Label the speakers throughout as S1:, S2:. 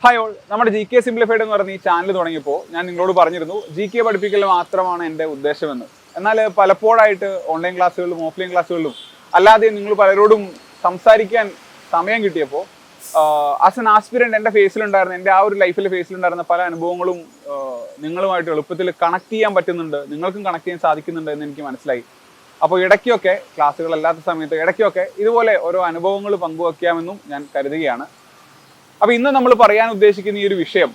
S1: Hi all, നമ്മുടെ G K simplified എന്ന് പറഞ്ഞ ഈ ചാനൽ തുടങ്ങിയപ്പോൾ ഞാൻ നിങ്ങളോട് പറഞ്ഞിരുന്നു ജി കെ പഠിപ്പിക്കൽ മാത്രമാണ് എൻ്റെ ഉദ്ദേശമെന്ന്. എന്നാൽ പലപ്പോഴായിട്ട് ഓൺലൈൻ ക്ലാസ്സുകളിലും ഓഫ്ലൈൻ ക്ലാസ്സുകളിലും അല്ലാതെ നിങ്ങൾ പലരോടും സംസാരിക്കാൻ സമയം കിട്ടിയപ്പോൾ ആസ് എൻ ആസ്പിരൻ്റ് എൻ്റെ ഫേസിലുണ്ടായിരുന്ന എൻ്റെ ആ ഒരു ലൈഫിലെ ഫേസിലുണ്ടായിരുന്ന പല അനുഭവങ്ങളും നിങ്ങളുമായിട്ട് എളുപ്പത്തിൽ കണക്ട് ചെയ്യാൻ പറ്റുന്നുണ്ട്, നിങ്ങൾക്കും കണക്ട് ചെയ്യാൻ സാധിക്കുന്നുണ്ട് എന്ന് എനിക്ക് മനസ്സിലായി. അപ്പോൾ ഇടയ്ക്കൊക്കെ ക്ലാസ്സുകളല്ലാത്ത സമയത്ത് ഇടയ്ക്കൊക്കെ ഇതുപോലെ ഓരോ അനുഭവങ്ങൾ പങ്കുവയ്ക്കാമെന്നും ഞാൻ കരുതുകയാണ്. അപ്പോൾ ഇന്ന് നമ്മൾ പറയാൻ ഉദ്ദേശിക്കുന്ന ഈ ഒരു വിഷയം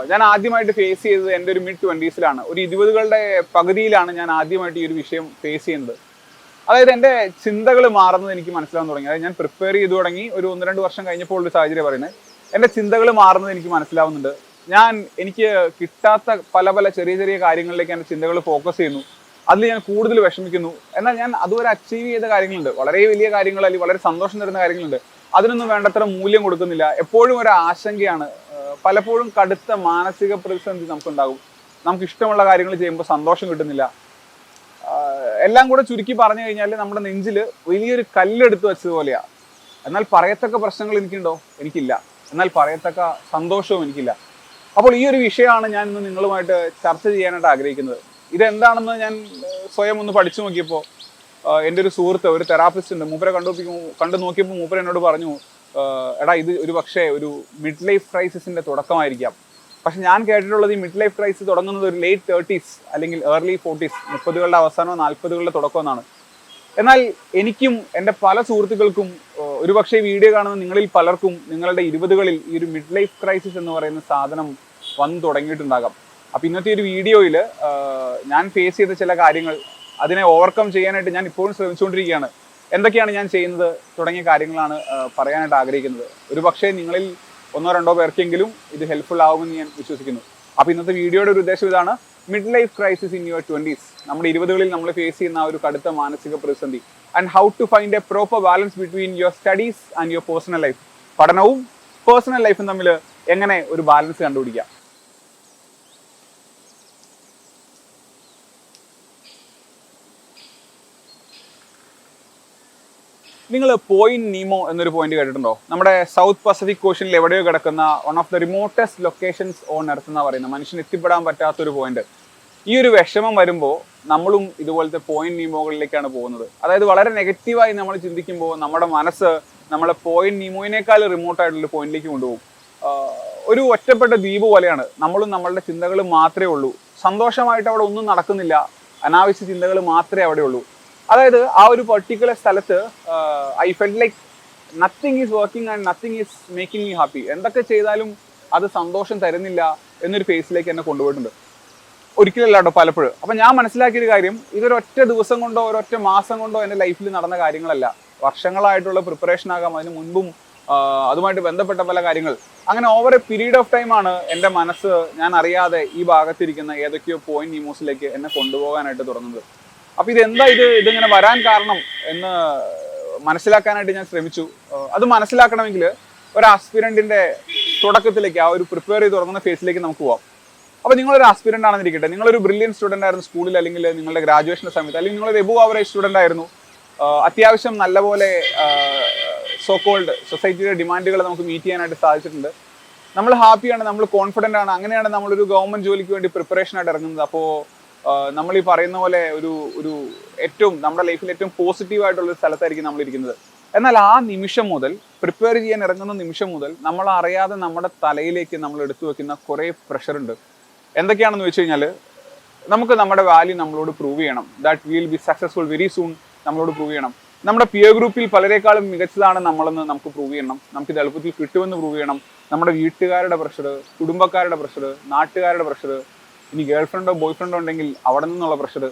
S1: ഞാൻ ആദ്യമായിട്ട് ഫേസ് ചെയ്തത് എൻ്റെ ഒരു mid-20s ഒരു 20കളുടെ പകുതിയിലാണ് ഞാൻ ആദ്യമായിട്ട് ഈ ഒരു വിഷയം ഫേസ് ചെയ്യുന്നത്. അതായത് എൻ്റെ ചിന്തകൾ മാറുന്നത് എനിക്ക് മനസ്സിലാവാൻ തുടങ്ങി. അതായത് ഞാൻ പ്രിപ്പയർ ചെയ്തു തുടങ്ങി ഒരു 1-2 വർഷം കഴിഞ്ഞപ്പോൾ ഒരു സാഹചര്യം പറയുന്നത് എൻ്റെ ചിന്തകൾ മാറുന്നത് എനിക്ക് മനസ്സിലാവുന്നുണ്ട്. എനിക്ക് കിട്ടാത്ത പല പല ചെറിയ ചെറിയ കാര്യങ്ങളിലേക്ക് എൻ്റെ ചിന്തകൾ ഫോക്കസ് ചെയ്യുന്നു. അതിൽ ഞാൻ കൂടുതൽ വിഷമിക്കുന്നു. എന്നാൽ ഞാൻ അതുവരെ അച്ചീവ് ചെയ്ത കാര്യങ്ങളുണ്ട്, വളരെ വലിയ കാര്യങ്ങൾ അല്ലെങ്കിൽ വളരെ സന്തോഷം തരുന്ന കാര്യങ്ങളുണ്ട്, അതിനൊന്നും വേണ്ടത്ര മൂല്യം കൊടുക്കുന്നില്ല. എപ്പോഴും ഒരു ആശങ്കയാണ്, പലപ്പോഴും കടുത്ത മാനസിക പ്രതിസന്ധി നമുക്കുണ്ടാകും. നമുക്ക് ഇഷ്ടമുള്ള കാര്യങ്ങൾ ചെയ്യുമ്പോൾ സന്തോഷം കിട്ടുന്നില്ല. എല്ലാം കൂടെ ചുരുക്കി പറഞ്ഞു കഴിഞ്ഞാൽ നമ്മുടെ നെഞ്ചിൽ വലിയൊരു കല്ലെടുത്ത് വെച്ചതുപോലെയാണ്. എന്നാൽ പറയത്തക്ക പ്രശ്നങ്ങൾ എനിക്കുണ്ടോ? എനിക്കില്ല. എന്നാൽ പറയത്തക്ക സന്തോഷവും എനിക്കില്ല. അപ്പോൾ ഈ ഒരു വിഷയമാണ് ഞാൻ ഇന്ന് നിങ്ങളുമായിട്ട് ചർച്ച ചെയ്യാനായിട്ട് ആഗ്രഹിക്കുന്നത്. ഇതെന്താണെന്ന് ഞാൻ സ്വയം ഒന്ന് പഠിച്ചു നോക്കിയപ്പോൾ എൻ്റെ ഒരു സുഹൃത്ത്, ഒരു തെറാപ്പിസ്റ്റ് ഉണ്ട്, മൂപ്പരെ കണ്ടു നോക്കിയപ്പോൾ മൂപ്പര എന്നോട് പറഞ്ഞു, എടാ ഇത് ഒരു പക്ഷേ ഒരു മിഡ് ലൈഫ് ക്രൈസിസിൻ്റെ തുടക്കമായിരിക്കാം. പക്ഷെ ഞാൻ കേട്ടിട്ടുള്ളത് ഈ മിഡ് ലൈഫ് ക്രൈസിസ് തുടങ്ങുന്നത് ഒരു late 30s അല്ലെങ്കിൽ early 40s, 30കളുടെ അവസാനമോ 40കളുടെ തുടക്കം എന്നാണ്. എന്നാൽ എനിക്കും എൻ്റെ പല സുഹൃത്തുക്കൾക്കും ഒരുപക്ഷെ വീഡിയോ കാണുന്ന നിങ്ങളിൽ പലർക്കും നിങ്ങളുടെ 20കളിൽ ഈ ഒരു മിഡ് ലൈഫ് ക്രൈസിസ് എന്ന് പറയുന്ന സാധനം വന്നു തുടങ്ങിയിട്ടുണ്ടാകാം. അപ്പം ഇന്നത്തെ ഒരു വീഡിയോയിൽ ഞാൻ ഫേസ് ചെയ്ത ചില കാര്യങ്ങൾ, അതിനെ ഓവർകം ചെയ്യാനായിട്ട് ഞാൻ ഇപ്പോഴും ശ്രമിച്ചുകൊണ്ടിരിക്കുകയാണ്. എന്തൊക്കെയാണ് ഞാൻ ചെയ്യുന്നത് തുടങ്ങിയ കാര്യങ്ങളാണ് പറയാനായിട്ട് ആഗ്രഹിക്കുന്നത്. ഒരു പക്ഷേ നിങ്ങളിൽ 1-2 പേർക്കെങ്കിലും ഇത് ഹെൽപ്ഫുൾ ആവുമെന്ന് ഞാൻ വിശ്വസിക്കുന്നു. അപ്പോൾ ഇന്നത്തെ വീഡിയോയുടെ ഒരു ഉദ്ദേശം ഇതാണ്: mid life crisis in your 20s. നമ്മുടെ 20കളിൽ നമ്മൾ ഫേസ് ചെയ്യുന്ന ഒരു കടുത്ത മാനസിക പ്രതിസന്ധി, and how to find a proper balance between your studies and your personal life. പഠനവും പേഴ്സണൽ ലൈഫും തമ്മിൽ എങ്ങനെ ഒരു ബാലൻസ് കണ്ടുപിടിക്കാം. നിങ്ങൾ പോയിന്റ് നീമോ എന്നൊരു പോയിന്റ് കേട്ടിട്ടുണ്ടോ? നമ്മുടെ സൗത്ത് പസഫിക് ഓഷ്യനിൽ എവിടെയോ കിടക്കുന്ന one of the remotest locations on earth എന്നാണ് പറയുന്നത്. മനുഷ്യന് എത്തിപ്പെടാൻ പറ്റാത്തൊരു പോയിന്റ്. ഈ ഒരു വിഷമം വരുമ്പോൾ നമ്മളും ഇതുപോലത്തെ പോയിന്റ് നീമോകളിലേക്കാണ് പോകുന്നത്. അതായത് വളരെ നെഗറ്റീവായി നമ്മൾ ചിന്തിക്കുമ്പോൾ നമ്മുടെ മനസ്സ് നമ്മളെ പോയിന്റ് നീമോയിനേക്കാൾ റിമോട്ടായിട്ടുള്ള പോയിന്റിലേക്ക് കൊണ്ടുപോകും. ഒരു ഒറ്റപ്പെട്ട ദ്വീപ് പോലെയാണ്. നമ്മളും നമ്മളുടെ ചിന്തകൾ മാത്രമേ ഉള്ളൂ. സന്തോഷമായിട്ട് അവിടെ ഒന്നും നടക്കുന്നില്ല, അനാവശ്യ ചിന്തകൾ മാത്രമേ അവിടെ ഉള്ളൂ. അതായത് ആ ഒരു പെർട്ടിക്കുലർ സ്ഥലത്ത് I felt like nothing is working and nothing is making me happy. എന്തൊക്കെ ചെയ്താലും അത് സന്തോഷം തരുന്നില്ല എന്നൊരു ഫേസിലേക്ക് എന്നെ കൊണ്ടുപോയിട്ടുണ്ട്. ഒരിക്കലല്ല കേട്ടോ, പലപ്പോഴും. അപ്പം ഞാൻ മനസ്സിലാക്കിയൊരു കാര്യം, ഇതൊരൊറ്റ ദിവസം കൊണ്ടോ ഒരൊറ്റ മാസം കൊണ്ടോ എൻ്റെ ലൈഫിൽ നടന്ന കാര്യങ്ങളല്ല. വർഷങ്ങളായിട്ടുള്ള പ്രിപ്പറേഷൻ ആകാം, അതിന് മുൻപും അതുമായിട്ട് ബന്ധപ്പെട്ട പല കാര്യങ്ങൾ. അങ്ങനെ ഓവർ എ പീരീഡ് ഓഫ് ടൈമാണ് എൻ്റെ മനസ്സ് ഞാൻ അറിയാതെ ഈ ഭാഗത്തിരിക്കുന്ന ഏതൊക്കെയോ പോയിന്റ് നീമോസിലേക്ക് എന്നെ കൊണ്ടുപോകാനായിട്ട് തുടങ്ങുന്നത്. അപ്പോൾ ഇതിങ്ങനെ വരാൻ കാരണം എന്ന് മനസ്സിലാക്കാനായിട്ട് ഞാൻ ശ്രമിച്ചു. അത് മനസ്സിലാക്കണമെങ്കിൽ ഒരു ആസ്പിരൻറ്റിൻ്റെ തുടക്കത്തിലേക്ക്, ആ ഒരു പ്രിപ്പയർ ചെയ്ത് തുടങ്ങുന്ന ഫേസിലേക്ക് നമുക്ക് പോവാം. അപ്പോൾ നിങ്ങളൊരു ആസ്പിരൻ്റ് ആണെന്നിരിക്കട്ടെ, നിങ്ങളൊരു ബ്രില്യൻ സ്റ്റുഡൻ്റ് ആയിരുന്നു സ്കൂളിൽ, അല്ലെങ്കിൽ നിങ്ങളുടെ ഗ്രാജുവേഷൻ്റെ സമയത്ത്, അല്ലെങ്കിൽ നിങ്ങളൊരു എബോവ് ആവറേജ് സ്റ്റുഡൻ്റ് ആയിരുന്നു. അത്യാവശ്യം നല്ലപോലെ സോ കോൾഡ് സൊസൈറ്റിയുടെ ഡിമാൻഡുകൾ നമുക്ക് മീറ്റ് ചെയ്യാനായിട്ട് സാധിച്ചിട്ടുണ്ട്. നമ്മൾ ഹാപ്പിയാണ്, നമ്മൾ കോൺഫിഡൻ്റ് ആണ്. അങ്ങനെയാണ് നമ്മളൊരു ഗവൺമെൻറ് ജോലിക്ക് വേണ്ടി പ്രിപ്പറേഷനായിട്ട് ഇറങ്ങുന്നത്. അപ്പോൾ നമ്മൾ ഈ പറയുന്ന പോലെ ഒരു ഏറ്റവും നമ്മുടെ ലൈഫിൽ ഏറ്റവും പോസിറ്റീവായിട്ടുള്ളൊരു സ്ഥലത്തായിരിക്കും നമ്മളിരിക്കുന്നത്. എന്നാൽ ആ നിമിഷം മുതൽ, പ്രിപ്പയർ ചെയ്യാൻ ഇറങ്ങുന്ന നിമിഷം മുതൽ നമ്മൾ അറിയാതെ നമ്മുടെ തലയിലേക്ക് നമ്മൾ എടുത്തു വെക്കുന്ന കുറേ പ്രഷറുണ്ട്. എന്തൊക്കെയാണെന്ന് വെച്ച് കഴിഞ്ഞാൽ, നമുക്ക് നമ്മുടെ വാല്യൂ നമ്മളോട് പ്രൂവ് ചെയ്യണം. That will be successful very soon. നമ്മളോട് പ്രൂവ് ചെയ്യണം. നമ്മുടെ പിയർ ഗ്രൂപ്പിൽ പലരെക്കാളും മികച്ചതാണ് നമ്മളെന്ന് നമുക്ക് പ്രൂവ് ചെയ്യണം. നമുക്കിത് എളുപ്പത്തിൽ കിട്ടുമെന്ന് പ്രൂവ് ചെയ്യണം. നമ്മുടെ വീട്ടുകാരുടെ പ്രഷർ, കുടുംബക്കാരുടെ പ്രഷർ, നാട്ടുകാരുടെ പ്രഷർ, ഇനി ഗേൾ ഫ്രണ്ടോ ബോയ് ഫ്രണ്ടോ ഉണ്ടെങ്കിൽ അവിടെ നിന്നുള്ള പ്രഷർ.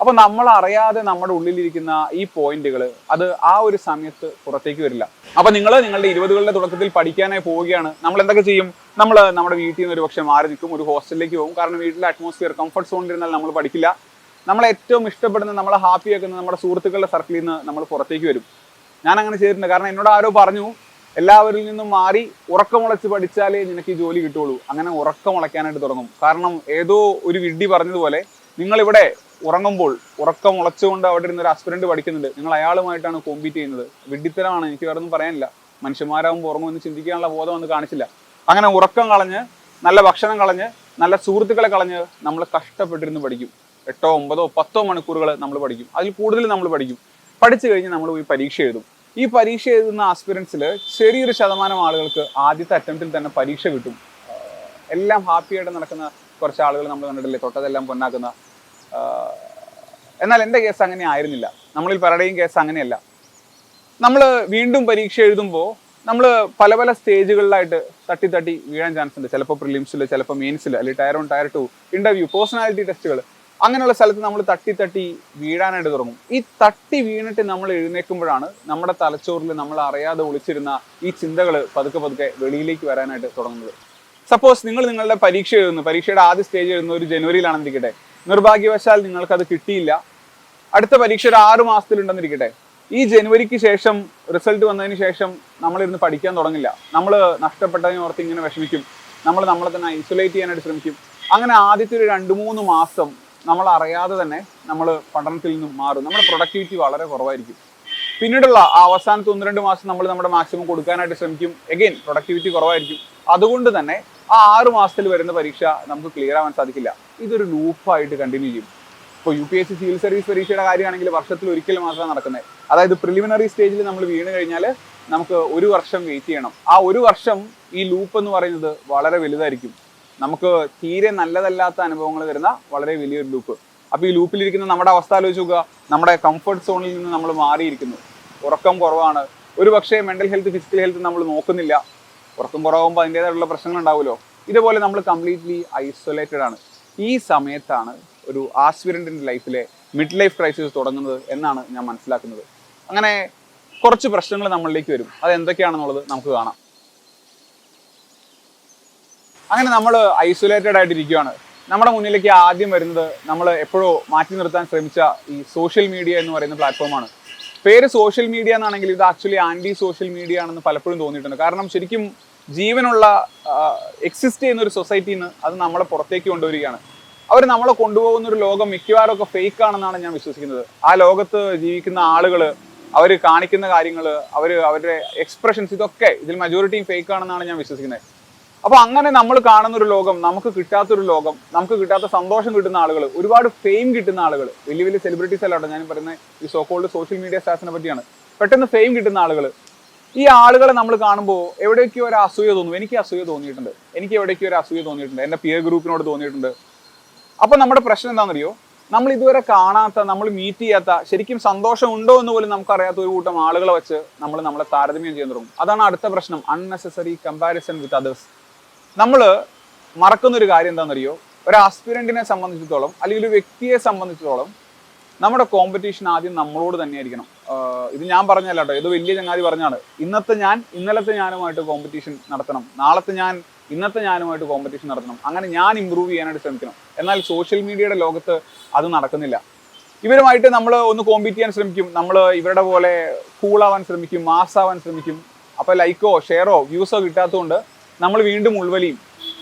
S1: അപ്പോൾ നമ്മൾ അറിയാതെ നമ്മുടെ ഉള്ളിലിരിക്കുന്ന ഈ പോയിന്റുകൾ അത് ആ ഒരു സമയത്ത് പുറത്തേക്ക് വരില്ല. അപ്പോൾ നിങ്ങളുടെ 20കളുടെ തുടക്കത്തിൽ പഠിക്കാനായി പോവുകയാണ്. നമ്മൾ എന്തൊക്കെ ചെയ്യും? നമ്മൾ നമ്മുടെ വീട്ടിൽ നിന്ന് ഒരു പക്ഷേ മാറി നിൽക്കും, ഒരു ഹോസ്റ്റലിലേക്ക് പോകും. കാരണം വീട്ടിലെ അറ്റ്മോസ്ഫിയർ, കംഫർട്ട് സോണിലിരുന്നാൽ നമ്മൾ പഠിക്കില്ല. നമ്മളെ ഏറ്റവും ഇഷ്ടപ്പെടുന്ന, നമ്മളെ ഹാപ്പി ആക്കുന്ന നമ്മുടെ സുഹൃത്തുക്കളുടെ സർക്കിളിൽ നിന്ന് നമ്മൾ പുറത്തേക്ക് വരും. ഞാൻ അങ്ങനെ ചെയ്തിട്ടുണ്ട്. കാരണം എന്നോട് ആരോ പറഞ്ഞു, എല്ലാവരിൽ നിന്നും മാറി ഉറക്കമുളച്ച് പഠിച്ചാലേ നിനക്ക് ഈ ജോലി കിട്ടുള്ളൂ. അങ്ങനെ ഉറക്കമുളയ്ക്കാനായിട്ട് തുടങ്ങും. കാരണം ഏതോ ഒരു വിഡ്ഢി പറഞ്ഞതുപോലെ, നിങ്ങളിവിടെ ഉറങ്ങുമ്പോൾ ഉറക്കമുളച്ചുകൊണ്ട് അവിടെ ഇരുന്നൊരു ആസ്പിരന്റ് പഠിക്കുന്നുണ്ട്, നിങ്ങൾ അയാളുമായിട്ടാണ് കോമ്പീറ്റ് ചെയ്യുന്നത്. വിഡ്ഢിത്തരമാണ്, എനിക്ക് വേറെ ഒന്നും പറയാനില്ല. മനുഷ്യന്മാരാകുമ്പോൾ ഉറങ്ങുമെന്ന് ചിന്തിക്കാനുള്ള ബോധം ഒന്നും കാണിച്ചില്ല. അങ്ങനെ ഉറക്കം കളഞ്ഞ്, നല്ല ഭക്ഷണം കളഞ്ഞ്, നല്ല സുഹൃത്തുക്കളെ കളഞ്ഞ് നമ്മൾ കഷ്ടപ്പെട്ടിരുന്ന് പഠിക്കും. 8, 9, 10 മണിക്കൂറുകൾ നമ്മൾ പഠിക്കും. അതിൽ കൂടുതൽ നമ്മൾ പഠിക്കും. പഠിച്ചു കഴിഞ്ഞ് നമ്മൾ പോയി പരീക്ഷ എഴുതും. ഈ പരീക്ഷ എഴുതുന്ന ആസ്പിറൻസിൽ ചെറിയൊരു ശതമാനം ആളുകൾക്ക് ആദ്യത്തെ അറ്റംപ്റ്റിൽ തന്നെ പരീക്ഷ കിട്ടും. എല്ലാം ഹാപ്പിയായിട്ട് നടക്കുന്ന കുറച്ച് ആളുകൾ നമ്മൾ കണ്ടിട്ടില്ലേ, തൊട്ടതെല്ലാം പൊന്നാക്കുന്ന. എന്നാൽ എൻ്റെ കേസ് അങ്ങനെ ആയിരുന്നില്ല. നമ്മളിൽ പലരുടെയും കേസ് അങ്ങനെയല്ല. നമ്മൾ വീണ്ടും പരീക്ഷ എഴുതുമ്പോൾ നമ്മൾ പല പല സ്റ്റേജുകളിലായിട്ട് തട്ടി വീഴാൻ ചാൻസ് ഉണ്ട്. ചിലപ്പോൾ പ്രിലിംസിൽ, ചിലപ്പോൾ മെയിൻസിൽ, അല്ലെങ്കിൽ ടയർ 1, ടയർ 2, ഇന്റർവ്യൂ, പേഴ്സണാലിറ്റി ടെസ്റ്റുകൾ, അങ്ങനെയുള്ള സ്ഥലത്ത് നമ്മൾ തട്ടി വീഴാനായിട്ട് തുടങ്ങും. ഈ തട്ടി വീണിട്ട് നമ്മൾ എഴുന്നേൽക്കുമ്പോഴാണ് നമ്മുടെ തലച്ചോറിൽ നമ്മൾ അറിയാതെ ഒളിച്ചിരുന്ന ഈ ചിന്തകൾ പതുക്കെ വെളിയിലേക്ക് വരാനായിട്ട് തുടങ്ങുന്നത്. സപ്പോസ് നിങ്ങൾ നിങ്ങളുടെ പരീക്ഷ എഴുതുന്നു, പരീക്ഷയുടെ ആദ്യ സ്റ്റേജ് എഴുതുന്ന ഒരു ജനുവരിയിലാണെന്നിരിക്കട്ടെ. നിർഭാഗ്യവശാൽ നിങ്ങൾക്കത് കിട്ടിയില്ല. അടുത്ത പരീക്ഷ ഒരു 6 മാസത്തിലുണ്ടെന്നിരിക്കട്ടെ. ഈ ജനുവരിക്ക് ശേഷം, റിസൾട്ട് വന്നതിന് ശേഷം നമ്മളിരുന്ന് പഠിക്കാൻ തുടങ്ങില്ല. നമ്മൾ നഷ്ടപ്പെട്ടതിന് ഓർത്ത് ഇങ്ങനെ വിഷമിക്കും. നമ്മൾ നമ്മളെ തന്നെ ഐസൊലേറ്റ് ചെയ്യാനായിട്ട് ശ്രമിക്കും. അങ്ങനെ ആദ്യത്തെ ഒരു 2-3 മാസം നമ്മൾ അറിയാതെ തന്നെ നമ്മൾ പഠനത്തിൽ നിന്നും മാറും. നമ്മുടെ പ്രൊഡക്ടിവിറ്റി വളരെ കുറവായിരിക്കും. പിന്നീടുള്ള ആ അവസാനത്തെ 1-2 മാസം നമ്മൾ നമ്മുടെ മാക്സിമം കൊടുക്കാനായിട്ട് ശ്രമിക്കും. എഗെയിൻ പ്രൊഡക്ടിവിറ്റി കുറവായിരിക്കും. അതുകൊണ്ട് തന്നെ ആ 6 മാസത്തിൽ വരുന്ന പരീക്ഷ നമുക്ക് ക്ലിയർ ആവാൻ സാധിക്കില്ല. ഇതൊരു ലൂപ്പായിട്ട് കണ്ടിന്യൂ ചെയ്യും. ഇപ്പോൾ UPSC സിവിൽ സർവീസ് പരീക്ഷയുടെ കാര്യമാണെങ്കിൽ വർഷത്തിൽ ഒരിക്കൽ മാത്രമാണ് നടക്കുന്നത്. അതായത് പ്രിലിമിനറി സ്റ്റേജിൽ നമ്മൾ വീണ് കഴിഞ്ഞാൽ നമുക്ക് 1 വർഷം വെയിറ്റ് ചെയ്യണം. ആ 1 വർഷം ഈ ലൂപ്പ് എന്ന് പറയുന്നത് വളരെ വലുതായിരിക്കും. നമുക്ക് തീരെ നല്ലതല്ലാത്ത അനുഭവങ്ങൾ തരുന്ന വളരെ വലിയൊരു ലൂപ്പ്. അപ്പോൾ ഈ ലൂപ്പിലിരിക്കുന്ന നമ്മുടെ അവസ്ഥ ആലോചിച്ച് നോക്കുക. നമ്മുടെ കംഫർട്ട് സോണിൽ നിന്ന് നമ്മൾ മാറിയിരിക്കുന്നു. ഉറക്കം കുറവാണ്. ഒരു പക്ഷേ മെൻ്റൽ ഹെൽത്ത്, ഫിസിക്കൽ ഹെൽത്ത് നമ്മൾ നോക്കുന്നില്ല. ഉറക്കം കുറവാകുമ്പോൾ അതിൻ്റേതായിട്ടുള്ള പ്രശ്നങ്ങൾ ഉണ്ടാവുമല്ലോ. ഇതുപോലെ നമ്മൾ കംപ്ലീറ്റ്ലി ഐസൊലേറ്റഡ് ആണ്. ഈ സമയത്താണ് ഒരു ആസ്പിരന്റിന്റെ ലൈഫിലെ മിഡ് ലൈഫ് ക്രൈസിസ് തുടങ്ങുന്നത് എന്നാണ് ഞാൻ മനസ്സിലാക്കുന്നത്. അങ്ങനെ കുറച്ച് പ്രശ്നങ്ങൾ നമ്മളിലേക്ക് വരും. അത് എന്തൊക്കെയാണെന്നുള്ളത് നമുക്ക് കാണാം. അങ്ങനെ നമ്മൾ ഐസൊലേറ്റഡ് ആയിട്ടിരിക്കുകയാണ്. നമ്മുടെ മുന്നിലേക്ക് ആദ്യം വരുന്നത് നമ്മൾ എപ്പോഴോ മാറ്റി നിർത്താൻ ശ്രമിച്ച ഈ സോഷ്യൽ മീഡിയ എന്ന് പറയുന്ന പ്ലാറ്റ്ഫോമാണ്. പേര് സോഷ്യൽ മീഡിയ എന്നാണെങ്കിൽ ഇത് ആക്ച്വലി ആൻറ്റി സോഷ്യൽ മീഡിയ ആണെന്ന് പലപ്പോഴും തോന്നിയിട്ടുണ്ട്. കാരണം ശരിക്കും ജീവനുള്ള എക്സിസ്റ്റ് ചെയ്യുന്ന ഒരു സൊസൈറ്റിയിൽ നിന്ന് അത് നമ്മളെ പുറത്തേക്ക് കൊണ്ടുവരികയാണ്. അവർ നമ്മളെ കൊണ്ടുപോകുന്ന ഒരു ലോകം മിക്കവാറും ഒക്കെ ഫേക്ക് ആണെന്നാണ് ഞാൻ വിശ്വസിക്കുന്നത്. ആ ലോകത്ത് ജീവിക്കുന്ന ആളുകൾ, അവർ കാണിക്കുന്ന കാര്യങ്ങൾ, അവരുടെ എക്സ്പ്രഷൻസ്, ഇതൊക്കെ ഇതിൽ മജോറിറ്റിയും ഫേക്ക് ആണെന്നാണ് ഞാൻ വിശ്വസിക്കുന്നത്. അപ്പോൾ അങ്ങനെ നമ്മൾ കാണുന്ന ഒരു ലോകം, നമുക്ക് കിട്ടാത്തൊരു ലോകം, നമുക്ക് കിട്ടാത്ത സന്തോഷം കിട്ടുന്ന ആളുകൾ, ഒരുപാട് ഫെയിം കിട്ടുന്ന ആളുകൾ, വലിയ വലിയ സെലിബ്രിറ്റീസ് അല്ലാട്ടോ ഞാൻ പറയുന്നത്, ഈ സോക്കോൾഡ് സോഷ്യൽ മീഡിയ സ്റ്റാർസിനെ പറ്റിയാണ്. പെട്ടെന്ന് ഫെയിം കിട്ടുന്ന ആളുകൾ, ഈ ആളുകളെ നമ്മൾ കാണുമ്പോൾ എവിടേക്കോ ഒരു അസൂയ തോന്നും. എനിക്ക് അസൂയ തോന്നിയിട്ടുണ്ട്. എനിക്ക് എവിടേക്കോ ഒരു അസൂയ തോന്നിയിട്ടുണ്ട്. എൻ്റെ പിയർ ഗ്രൂപ്പിനോട് തോന്നിയിട്ടുണ്ട്. അപ്പോൾ നമ്മുടെ പ്രശ്നം എന്താണെന്നറിയോ? നമ്മൾ ഇതുവരെ കാണാത്ത, നമ്മൾ മീറ്റ് ചെയ്യാത്ത, ശരിക്കും സന്തോഷം ഉണ്ടോ എന്ന് പോലും നമുക്കറിയാത്ത ഒരു കൂട്ടം ആളുകളെ വെച്ച് നമ്മളെ താരതമ്യം ചെയ്യാൻ തുടങ്ങും. അതാണ് അടുത്ത പ്രശ്നം, അൺനെസസറി കമ്പാരിസൺ വിത്ത് അതേഴ്സ്. നമ്മൾ മറക്കുന്നൊരു കാര്യം എന്താണെന്നറിയോ? ഒരു ആസ്പിരന്റിനെ സംബന്ധിച്ചിടത്തോളം, അല്ലെങ്കിൽ ഒരു വ്യക്തിയെ സംബന്ധിച്ചിടത്തോളം, നമ്മുടെ കോമ്പറ്റീഷൻ ആദ്യം നമ്മളോട് തന്നെയായിരിക്കണം. ഇത് ഞാൻ പറഞ്ഞല്ല കേട്ടോ, ഇത് വലിയ ചങ്ങാതി പറഞ്ഞാണ്. ഇന്നത്തെ ഞാൻ ഇന്നലത്തെ ഞാനുമായിട്ട് കോമ്പറ്റീഷൻ നടത്തണം. നാളത്തെ ഞാൻ ഇന്നത്തെ ഞാനുമായിട്ട് കോമ്പറ്റീഷൻ നടത്തണം. അങ്ങനെ ഞാൻ ഇമ്പ്രൂവ് ചെയ്യാനായിട്ട് ശ്രമിക്കണം. എന്നാൽ സോഷ്യൽ മീഡിയയുടെ ലോകത്ത് അത് നടക്കുന്നില്ല. ഇവരുമായിട്ട് നമ്മൾ ഒന്ന് കോമ്പീറ്റ് ചെയ്യാൻ ശ്രമിക്കും. നമ്മൾ ഇവരുടെ പോലെ കൂളാവാൻ ശ്രമിക്കും, മാസ്സാവാൻ ശ്രമിക്കും. അപ്പോൾ ലൈക്കോ ഷെയറോ വ്യൂസോ കിട്ടാത്തതുകൊണ്ട് നമ്മൾ വീണ്ടും ഉൾവലിയും.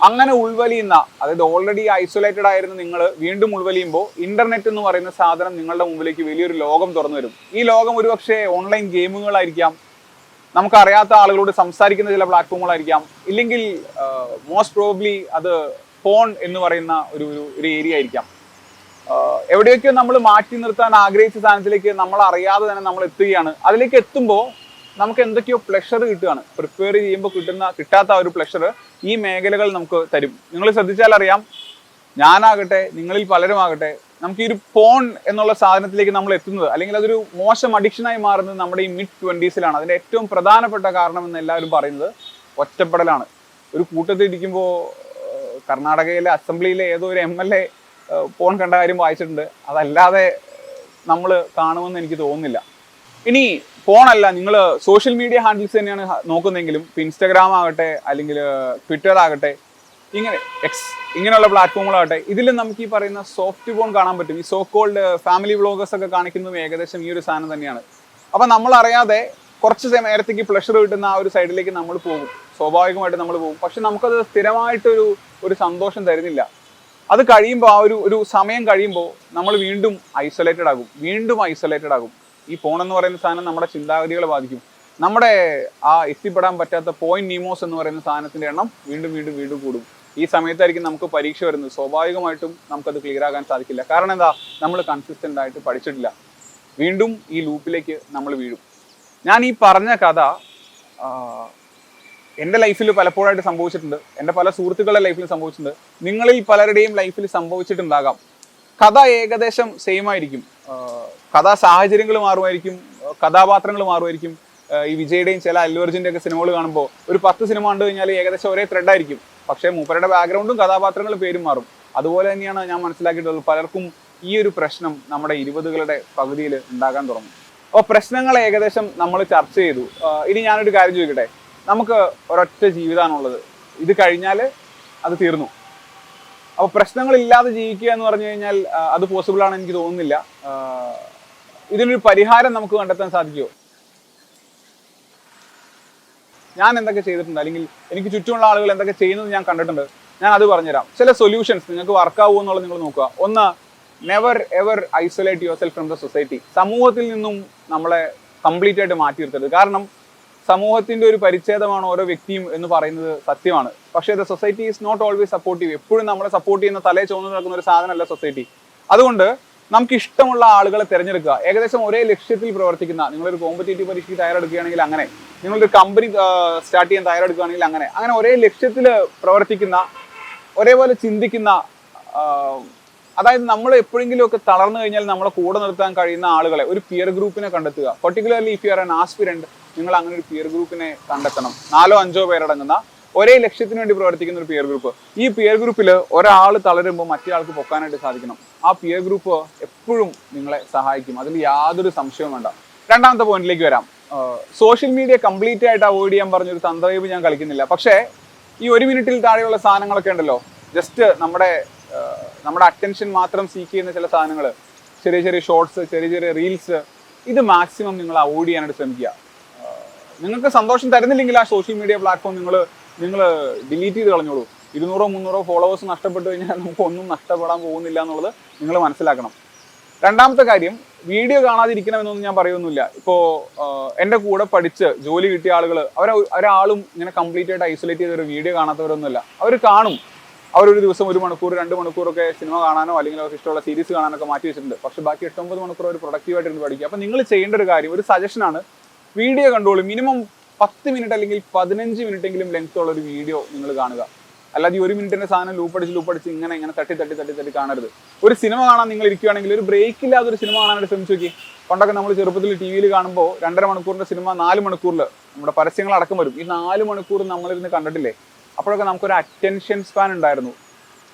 S1: അങ്ങനെ ഉൾവലിയുന്ന, അതായത് ഓൾറെഡി ഐസൊലേറ്റഡ് ആയിരുന്ന നിങ്ങൾ വീണ്ടും ഉൾവലിയുമ്പോൾ ഇൻ്റർനെറ്റ് എന്ന് പറയുന്ന സാധനം നിങ്ങളുടെ മുമ്പിലേക്ക് വലിയൊരു ലോകം തുറന്നു വരും. ഈ ലോകം ഒരുപക്ഷെ ഓൺലൈൻ ഗെയിമുകളായിരിക്കാം, നമുക്കറിയാത്ത ആളുകളോട് സംസാരിക്കുന്ന ചില പ്ലാറ്റ്ഫോമുകളായിരിക്കാം, ഇല്ലെങ്കിൽ മോസ്റ്റ് പ്രോബബ്ലി അത് ഫോൺ എന്ന് പറയുന്ന ഒരു ഏരിയ ആയിരിക്കാം. എവിടെയൊക്കെയോ നമ്മൾ മാറ്റി നിർത്താൻ ആഗ്രഹിച്ച സ്ഥാനത്തിലേക്ക് നമ്മൾ അറിയാതെ തന്നെ നമ്മൾ എത്തുകയാണ്. അതിലേക്ക് എത്തുമ്പോൾ നമുക്ക് എന്തൊക്കെയോ പ്ലഷർ കിട്ടുകയാണ്. പ്രിപ്പയർ ചെയ്യുമ്പോൾ കിട്ടാത്ത ഒരു പ്ലഷർ ഈ മേഖലകൾ നമുക്ക് തരും. നിങ്ങൾ ശ്രദ്ധിച്ചാൽ അറിയാം, ഞാനാകട്ടെ നിങ്ങളിൽ പലരും ആകട്ടെ, നമുക്ക് ഈ ഒരു ഫോൺ എന്നുള്ള സാധനത്തിലേക്ക് നമ്മൾ എത്തുന്നത്, അല്ലെങ്കിൽ അതൊരു മോശം അഡിക്ഷനായി മാറുന്നത് നമ്മുടെ ഈ mid-20s-ലാണ്. അതിൻ്റെ ഏറ്റവും പ്രധാനപ്പെട്ട കാരണം എന്ന് എല്ലാവരും പറയുന്നത് ഒറ്റപ്പെടലാണ്. ഒരു കൂട്ടത്തിൽ ഇരിക്കുമ്പോൾ കർണാടകയിലെ അസംബ്ലിയിലെ ഏതോ ഒരു MLA ഫോൺ കണ്ട കാര്യം വായിച്ചിട്ടുണ്ട്. അതല്ലാതെ നമ്മൾ കാണുമെന്ന് എനിക്ക് തോന്നുന്നില്ല. ഇനി ഫോണല്ല, നിങ്ങൾ സോഷ്യൽ മീഡിയ ഹാൻഡിൽസ് തന്നെയാണ് നോക്കുന്നതെങ്കിലും, ഇപ്പോൾ ഇൻസ്റ്റാഗ്രാം ആകട്ടെ, അല്ലെങ്കിൽ ട്വിറ്റർ ആകട്ടെ, ഇങ്ങനെയുള്ള പ്ലാറ്റ്ഫോമുകളാകട്ടെ, ഇതിൽ നമുക്ക് ഈ പറയുന്ന സോഫ്റ്റ് ഫോൺ കാണാൻ പറ്റും. ഈ സോ കോൾഡ് ഫാമിലി വ്ളോഗേഴ്സ് ഒക്കെ കാണിക്കുന്നതും ഏകദേശം ഈ ഒരു സാധനം തന്നെയാണ്. അപ്പം നമ്മളറിയാതെ കുറച്ച് നേരത്തേക്ക് പ്ലഷർ കിട്ടുന്ന ആ ഒരു സൈഡിലേക്ക് നമ്മൾ പോകും. സ്വാഭാവികമായിട്ട് നമ്മൾ പോകും. പക്ഷെ നമുക്കത് സ്ഥിരമായിട്ടൊരു സന്തോഷം തരുന്നില്ല. അത് കഴിയുമ്പോൾ, ആ ഒരു സമയം കഴിയുമ്പോൾ നമ്മൾ വീണ്ടും ഐസൊലേറ്റഡ് ആകും. ഈ ഫോൺ എന്ന് പറയുന്ന സാധനം നമ്മുടെ ചിന്താഗതികളെ ബാധിക്കും. നമ്മുടെ ആ എത്തിപ്പെടാൻ പറ്റാത്ത പോയിന്റ് നീമോസ് എന്ന് പറയുന്ന സാധനത്തിന്റെ എണ്ണം വീണ്ടും വീണ്ടും വീണ്ടും കൂടും. ഈ സമയത്തായിരിക്കും നമുക്ക് പരീക്ഷ വരുന്നത്. സ്വാഭാവികമായിട്ടും നമുക്കത് ക്ലിയർ ആകാൻ സാധിക്കില്ല. കാരണം എന്താ, നമ്മൾ കൺസിസ്റ്റന്റ് ആയിട്ട് പഠിച്ചിട്ടില്ല. വീണ്ടും ഈ ലൂപ്പിലേക്ക് നമ്മൾ വീഴും. ഞാൻ ഈ പറഞ്ഞ കഥ എൻ്റെ ലൈഫിൽ പലപ്പോഴായിട്ട് സംഭവിച്ചിട്ടുണ്ട്, എൻ്റെ പല സുഹൃത്തുക്കളുടെ ലൈഫിൽ സംഭവിച്ചിട്ടുണ്ട്, നിങ്ങളിൽ പലരുടെയും ലൈഫിൽ സംഭവിച്ചിട്ടുണ്ടാകാം. കഥ ഏകദേശം സെയിം ആയിരിക്കും. കഥാ സാഹചര്യങ്ങൾ മാറുമായിരിക്കും, കഥാപാത്രങ്ങൾ മാറുമായിരിക്കും. ഈ വിജയുടെയും ചില അല്ലു അർജുൻ്റെ ഒക്കെ സിനിമകൾ കാണുമ്പോൾ ഒരു 10 സിനിമ കണ്ടു കഴിഞ്ഞാൽ ഏകദേശം ഒരേ ത്രെഡായിരിക്കും. പക്ഷേ മൂപ്പരുടെ ബാക്ക്ഗ്രൗണ്ടും കഥാപാത്രങ്ങളും പേരും മാറും. അതുപോലെ തന്നെയാണ് ഞാൻ മനസ്സിലാക്കിയിട്ടുള്ളത്. പലർക്കും ഈ ഒരു പ്രശ്നം നമ്മുടെ 20കളുടെ പകുതിയിൽ ഉണ്ടാകാൻ തുടങ്ങും. അപ്പോൾ പ്രശ്നങ്ങൾ ഏകദേശം നമ്മൾ ചർച്ച ചെയ്തു. ഇനി ഞാനൊരു കാര്യം ചോദിക്കട്ടെ. നമുക്ക് ഒരൊറ്റ ജീവിതമാണുള്ളത്. ഇത് കഴിഞ്ഞാൽ അത് തീർന്നു. അപ്പോൾ പ്രശ്നങ്ങളില്ലാതെ ജീവിക്കുക എന്ന് പറഞ്ഞു കഴിഞ്ഞാൽ അത് പോസിബിൾ ആണെന്ന് എനിക്ക് തോന്നുന്നില്ല. ഇതിനൊരു പരിഹാരം നമുക്ക് കണ്ടെത്താൻ സാധിക്കുമോ? ഞാൻ എന്തൊക്കെ ചെയ്തിട്ടുണ്ട്, അല്ലെങ്കിൽ എനിക്ക് ചുറ്റുമുള്ള ആളുകൾ എന്തൊക്കെ ചെയ്യുന്നത് ഞാൻ കണ്ടിട്ടുണ്ട്. ഞാൻ അത് പറഞ്ഞുതരാം. ചില സൊല്യൂഷൻസ് നിങ്ങൾക്ക് വർക്കാവുമോ എന്നുള്ളത് നിങ്ങൾ നോക്കുക. ഒന്ന്, never ever isolate your self from the society. സമൂഹത്തിൽ നിന്നും നമ്മളെ കംപ്ലീറ്റ് ആയിട്ട് മാറ്റി നിർത്തരുത്. കാരണം സമൂഹത്തിന്റെ ഒരു പരിച്ഛേദമാണ് ഓരോ വ്യക്തിയും എന്ന് പറയുന്നത് സത്യമാണ്. പക്ഷേ the society is not always supportive. എപ്പോഴും നമ്മളെ സപ്പോർട്ട് ചെയ്യുന്ന തലേ ചുവന്ന് നടക്കുന്ന ഒരു സാധനമല്ല സൊസൈറ്റി. അതുകൊണ്ട് നമുക്ക് ഇഷ്ടമുള്ള ആളുകളെ തിരഞ്ഞെടുക്കുക. ഏകദേശം ഒരേ ലക്ഷ്യത്തിൽ പ്രവർത്തിക്കുന്ന, നിങ്ങളൊരു കോമ്പറ്റേറ്റീവ് പരീക്ഷയ്ക്ക് തയ്യാറെടുക്കുകയാണെങ്കിൽ അങ്ങനെ, നിങ്ങളൊരു കമ്പനി സ്റ്റാർട്ട് ചെയ്യാൻ തയ്യാറെടുക്കുകയാണെങ്കിൽ അങ്ങനെ ഒരേ ലക്ഷ്യത്തിൽ പ്രവർത്തിക്കുന്ന, ഒരേപോലെ ചിന്തിക്കുന്ന, അതായത് നമ്മൾ എപ്പോഴെങ്കിലും ഒക്കെ തളർന്നു കഴിഞ്ഞാൽ നമ്മളെ കൂടെ നിർത്താൻ കഴിയുന്ന ആളുകളെ, ഒരു പിയർ ഗ്രൂപ്പിനെ കണ്ടെത്തുക. Particularly if you are an aspirant, നിങ്ങൾ അങ്ങനെ ഒരു പിയർ ഗ്രൂപ്പിനെ കണ്ടെത്തണം. 4-5 പേരടങ്ങുന്ന ഒരേ ലക്ഷ്യത്തിന് വേണ്ടി പ്രവർത്തിക്കുന്ന ഒരു പിയർ ഗ്രൂപ്പ്. ഈ പിയർ ഗ്രൂപ്പിൽ ഒരാൾ തളരുമ്പോൾ മറ്റേ ആൾക്ക് പൊക്കാനായിട്ട് സാധിക്കണം. ആ പിയർ ഗ്രൂപ്പ് എപ്പോഴും നിങ്ങളെ സഹായിക്കും. അതിൽ യാതൊരു സംശയവും വേണ്ട. രണ്ടാമത്തെ പോയിന്റിലേക്ക് വരാം. സോഷ്യൽ മീഡിയ കംപ്ലീറ്റ് ആയിട്ട് അവോയ്ഡ് ചെയ്യാൻ പറഞ്ഞൊരു തന്ത്രവൈബ് ഞാൻ കളിക്കുന്നില്ല. പക്ഷേ ഈ 1 മിനിറ്റിൽ താഴെയുള്ള സാധനങ്ങളൊക്കെ ഉണ്ടല്ലോ, ജസ്റ്റ് നമ്മുടെ അറ്റൻഷൻ മാത്രം സീക്ക് ചെയ്യുന്ന ചില സാധനങ്ങൾ, ചെറിയ ചെറിയ ഷോർട്സ്, ചെറിയ ചെറിയ റീൽസ്, ഇത് മാക്സിമം നിങ്ങൾ അവോയ്ഡ് ചെയ്യാനായിട്ട് ശ്രമിക്കുക. നിങ്ങൾക്ക് സന്തോഷം തരുന്നില്ലെങ്കിൽ ആ സോഷ്യൽ മീഡിയ പ്ലാറ്റ്ഫോം നിങ്ങൾ ഡിലീറ്റ് ചെയ്ത് കളഞ്ഞോളൂ. 200-300 ഫോളോവേഴ്സ് നഷ്ടപ്പെട്ടു കഴിഞ്ഞാൽ നമുക്ക് ഒന്നും നഷ്ടപ്പെടാൻ പോകുന്നില്ല എന്നുള്ളത് നിങ്ങൾ മനസ്സിലാക്കണം. രണ്ടാമത്തെ കാര്യം, വീഡിയോ കാണാതിരിക്കണമെന്നൊന്നും ഞാൻ പറയുന്നില്ല. ഇപ്പോൾ എൻ്റെ കൂടെ പഠിച്ച് ജോലി കിട്ടിയ ആളുകൾ, ഒരാളും ഇങ്ങനെ കംപ്ലീറ്റ് ആയിട്ട് ഐസൊലേറ്റ് ചെയ്തൊരു വീഡിയോ കാണാത്തവരൊന്നുമില്ല. അവർ കാണും. അവരൊരു ദിവസം 1 മണിക്കൂർ 2 മണിക്കൂറൊക്കെ സിനിമ കാണാനോ അല്ലെങ്കിൽ അവർക്ക് ഇഷ്ടമുള്ള സീരീസ് കാണാനൊക്കെ മാറ്റി വെച്ചിട്ടുണ്ട്. പക്ഷേ ബാക്കി 8-9 മണിക്കൂർ അവർ പ്രൊഡക്റ്റീവായിട്ട് ഇരുന്ന് പഠിക്കുക. അപ്പോൾ നിങ്ങൾ ചെയ്യേണ്ട ഒരു കാര്യം, ഒരു സജഷനാണ്, വീഡിയോ കണ്ടോളൂ. മിനിമം 10 മിനിറ്റ് അല്ലെങ്കിൽ 15 മിനിറ്റെങ്കിലും ലെങ്ത് ഉള്ള ഒരു വീഡിയോ നിങ്ങൾ കാണുക. അല്ലാതെ ഈ 1 മിനിറ്റിന്റെ സാധനം ലൂപ്പടിച്ച് ഇങ്ങനെ തട്ടി കാണരുത്. ഒരു സിനിമ കാണാൻ നിങ്ങൾ ഇരിക്കുകയാണെങ്കിൽ ഒരു ബ്രേക്ക് ഇല്ലാതെ ഒരു സിനിമ കാണാനായിട്ട് ശ്രമിച്ചു നോക്കി. പണ്ടൊക്കെ നമ്മൾ ചെറുപ്പത്തിൽ ടി വിയിൽ കാണുമ്പോൾ 2.5 മണിക്കൂറിന്റെ സിനിമ 4 മണിക്കൂറിൽ നമ്മുടെ പരസ്യങ്ങൾ അടക്കം വരും. ഈ 4 മണിക്കൂർ നമ്മളിരുന്ന് കണ്ടിട്ടില്ലേ? അപ്പോഴൊക്കെ നമുക്കൊരു അറ്റൻഷൻ സ്പാൻ ഉണ്ടായിരുന്നു.